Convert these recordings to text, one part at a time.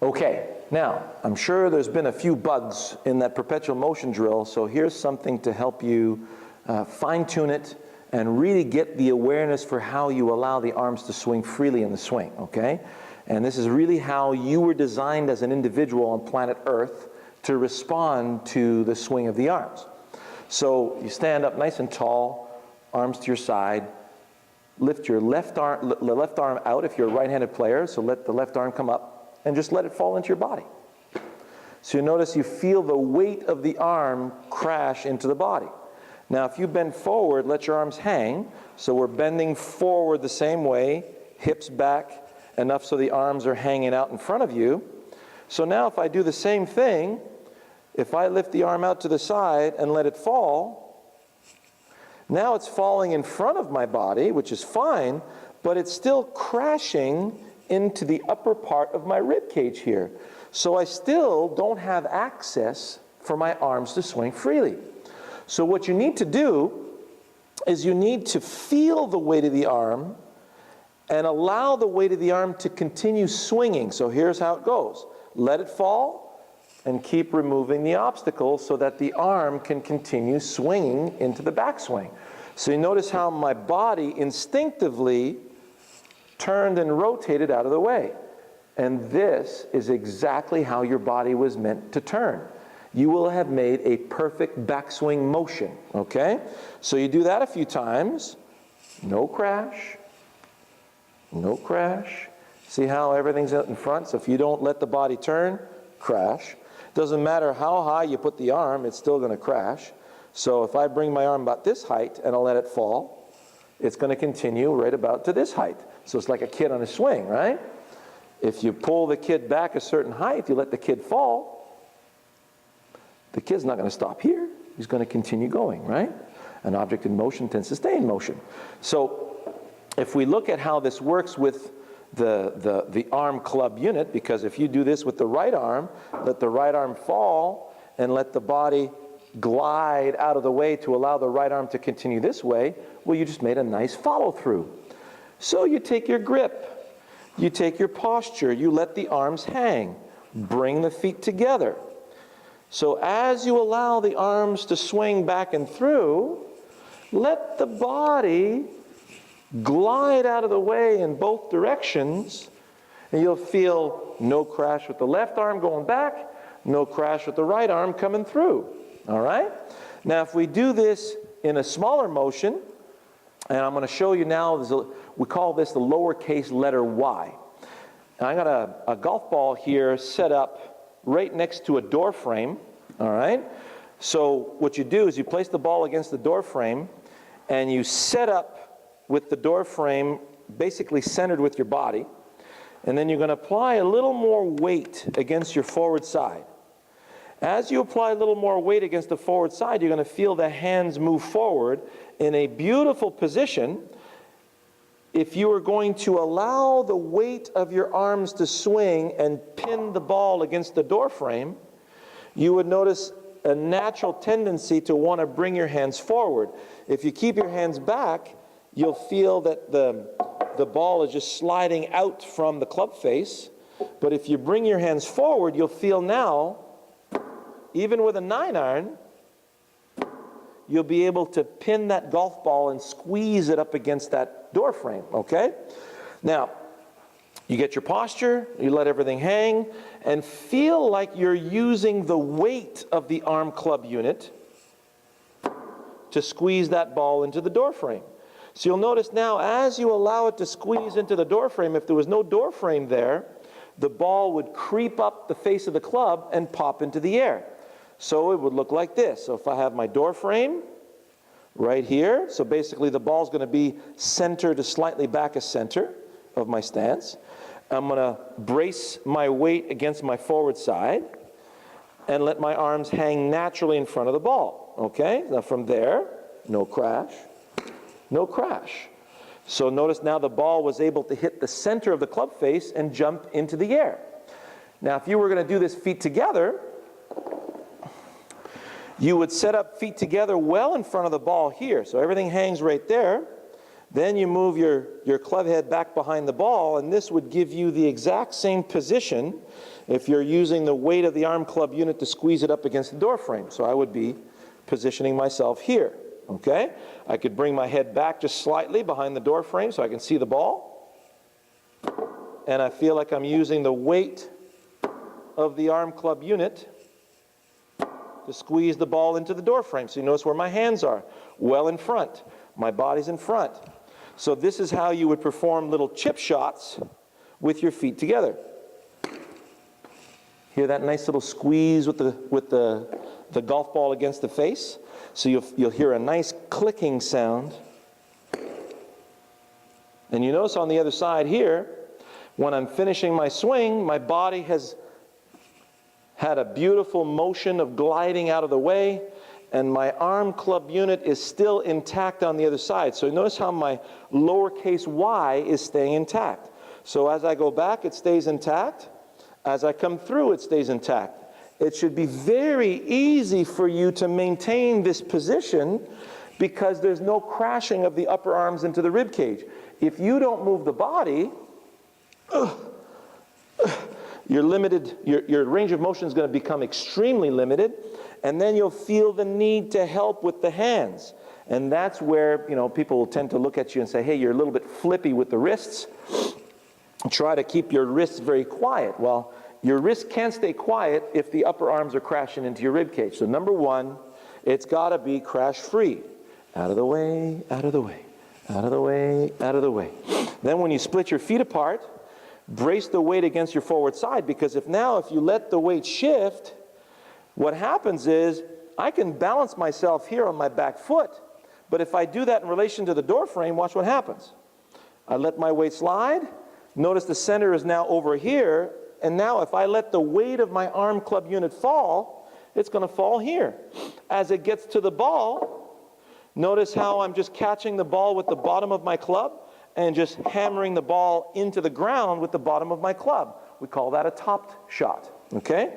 Okay, now, I'm sure there's been a few bugs in that perpetual motion drill, so here's something to help you fine-tune it and really get the awareness for how you allow the arms to swing freely in the swing, okay? And this is really how you were designed as an individual on planet Earth to respond to the swing of the arms. So you stand up nice and tall, arms to your side, lift your left arm out if you're a right-handed player, so let the left arm come up and just let it fall into your body. So you notice you feel the weight of the arm crash into the body. Now if you bend forward, let your arms hang, so we're bending forward the same way, hips back enough so the arms are hanging out in front of you. So now if I do the same thing, if I lift the arm out to the side and let it fall, now it's falling in front of my body, which is fine, but it's still crashing into the upper part of my rib cage here. So I still don't have access for my arms to swing freely. So what you need to do is you need to feel the weight of the arm and allow the weight of the arm to continue swinging. So here's how it goes. Let it fall and keep removing the obstacle so that the arm can continue swinging into the backswing. So you notice how my body instinctively turned and rotated out of the way. And this is exactly how your body was meant to turn. You will have made a perfect backswing motion, okay? So you do that a few times, no crash, no crash. See how everything's out in front? So if you don't let the body turn, crash. Doesn't matter how high you put the arm, it's still going to crash. So if I bring my arm about this height and I'll let it fall, it's going to continue right about to this height. So it's like a kid on a swing, right? If you pull the kid back a certain height, you let the kid fall, the kid's not going to stop here. He's going to continue going, right? An object in motion tends to stay in motion. So if we look at how this works with the arm club unit, because if you do this with the right arm, let the right arm fall and let the body glide out of the way to allow the right arm to continue this way, well, you just made a nice follow through. So you take your grip, you take your posture, you let the arms hang, bring the feet together. So as you allow the arms to swing back and through, let the body glide out of the way in both directions, and you'll feel no crash with the left arm going back, no crash with the right arm coming through. All right? Now if we do this in a smaller motion, and I'm going to show you now, we call this the lowercase letter y. Now I got a golf ball here set up right next to a door frame, all right? So what you do is you place the ball against the door frame and you set up with the door frame basically centered with your body, and then you're going to apply a little more weight against your forward side. As you apply a little more weight against the forward side, you're going to feel the hands move forward in a beautiful position. If you are going to allow the weight of your arms to swing and pin the ball against the door frame, you would notice a natural tendency to want to bring your hands forward. If you keep your hands back, you'll feel that the ball is just sliding out from the club face. But if you bring your hands forward, you'll feel now, even with a 9-iron, you'll be able to pin that golf ball and squeeze it up against that door frame, okay? Now, you get your posture, you let everything hang, and feel like you're using the weight of the arm club unit to squeeze that ball into the door frame. So you'll notice now, as you allow it to squeeze into the door frame, if there was no door frame there, the ball would creep up the face of the club and pop into the air. So it would look like this. So if I have my door frame right here, so basically the ball's going to be center to slightly back of center of my stance. I'm going to brace my weight against my forward side and let my arms hang naturally in front of the ball. Okay? Now from there, no crash, no crash. So notice now the ball was able to hit the center of the club face and jump into the air. Now if you were going to do this feet together, you would set up feet together well in front of the ball here. So everything hangs right there. Then you move your club head back behind the ball, and this would give you the exact same position if you're using the weight of the arm club unit to squeeze it up against the door frame. So I would be positioning myself here, okay? I could bring my head back just slightly behind the door frame so I can see the ball. And I feel like I'm using the weight of the arm club unit to squeeze the ball into the door frame. So you notice where my hands are, well in front. My body's in front. So this is how you would perform little chip shots with your feet together. Hear that nice little squeeze with the golf ball against the face? So you'll hear a nice clicking sound. And you notice on the other side here, when I'm finishing my swing, my body has had a beautiful motion of gliding out of the way, and my arm club unit is still intact on the other side. So notice how my lowercase y is staying intact. So as I go back, it stays intact. As I come through, it stays intact. It should be very easy for you to maintain this position because there's no crashing of the upper arms into the rib cage. If you don't move the body, you're limited, your range of motion is going to become extremely limited, and then you'll feel the need to help with the hands. And that's where, you know, people will tend to look at you and say, hey, you're a little bit flippy with the wrists. Try to keep your wrists very quiet. Well, your wrists can't stay quiet if the upper arms are crashing into your rib cage. So number one, it's got to be crash free. Out of the way, out of the way, out of the way, out of the way. Then when you split your feet apart, brace the weight against your forward side, because if you let the weight shift, what happens is I can balance myself here on my back foot, but if I do that in relation to the door frame, watch what happens. I let my weight slide. Notice the center is now over here, and now if I let the weight of my arm club unit fall, it's going to fall here. As it gets to the ball, notice how I'm just catching the ball with the bottom of my club and just hammering the ball into the ground with the bottom of my club. We call that a topped shot, okay?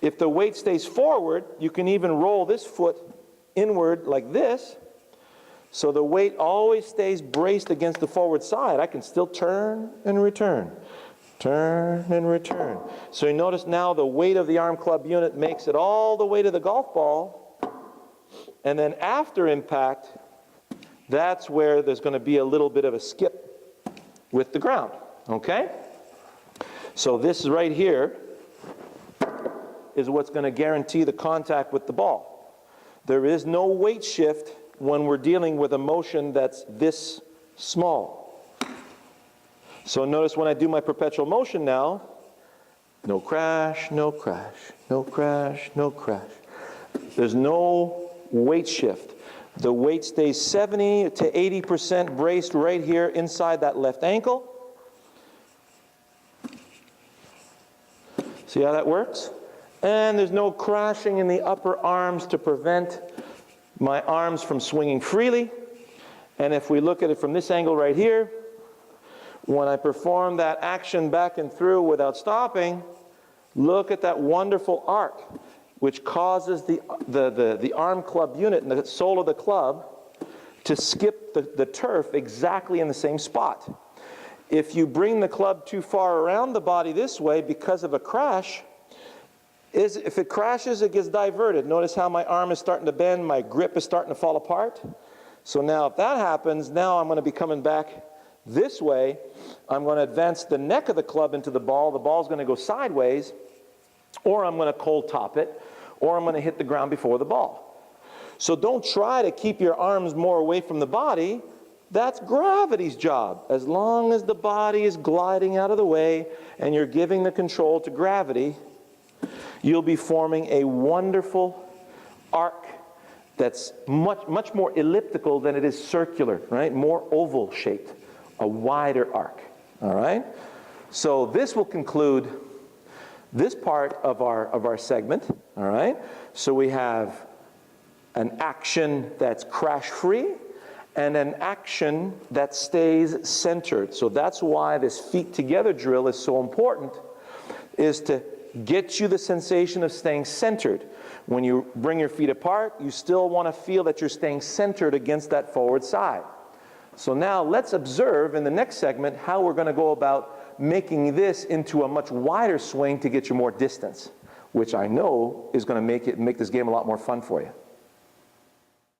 If the weight stays forward, you can even roll this foot inward like this, so the weight always stays braced against the forward side. I can still turn and return, turn and return. So you notice now the weight of the arm club unit makes it all the way to the golf ball, and then after impact, that's where there's going to be a little bit of a skip with the ground, okay? So this right here is what's going to guarantee the contact with the ball. There is no weight shift when we're dealing with a motion that's this small. So notice when I do my perpetual motion now, no crash, no crash, no crash, no crash. There's no weight shift. The weight stays 70 to 80% braced right here inside that left ankle. See how that works? And there's no crashing in the upper arms to prevent my arms from swinging freely. And if we look at it from this angle right here, when I perform that action back and through without stopping, look at that wonderful arc, which causes the arm club unit and the sole of the club to skip the turf exactly in the same spot. If you bring the club too far around the body this way because of a crash, if it crashes, it gets diverted. Notice how my arm is starting to bend, my grip is starting to fall apart. So now if that happens, now I'm going to be coming back this way. I'm going to advance the neck of the club into the ball. The ball's going to go sideways, or I'm going to cold top it, or I'm going to hit the ground before the ball. So don't try to keep your arms more away from the body. That's gravity's job. As long as the body is gliding out of the way and you're giving the control to gravity, you'll be forming a wonderful arc that's much more elliptical than it is circular, right? More oval shaped, a wider arc, all right? So this will conclude this part of our segment, all right? So we have an action that's crash-free and an action that stays centered. So that's why this feet together drill is so important, is to get you the sensation of staying centered. When you bring your feet apart, you still want to feel that you're staying centered against that forward side. So now let's observe in the next segment how we're going to go about making this into a much wider swing to get you more distance, which I know is going to make this game a lot more fun for you.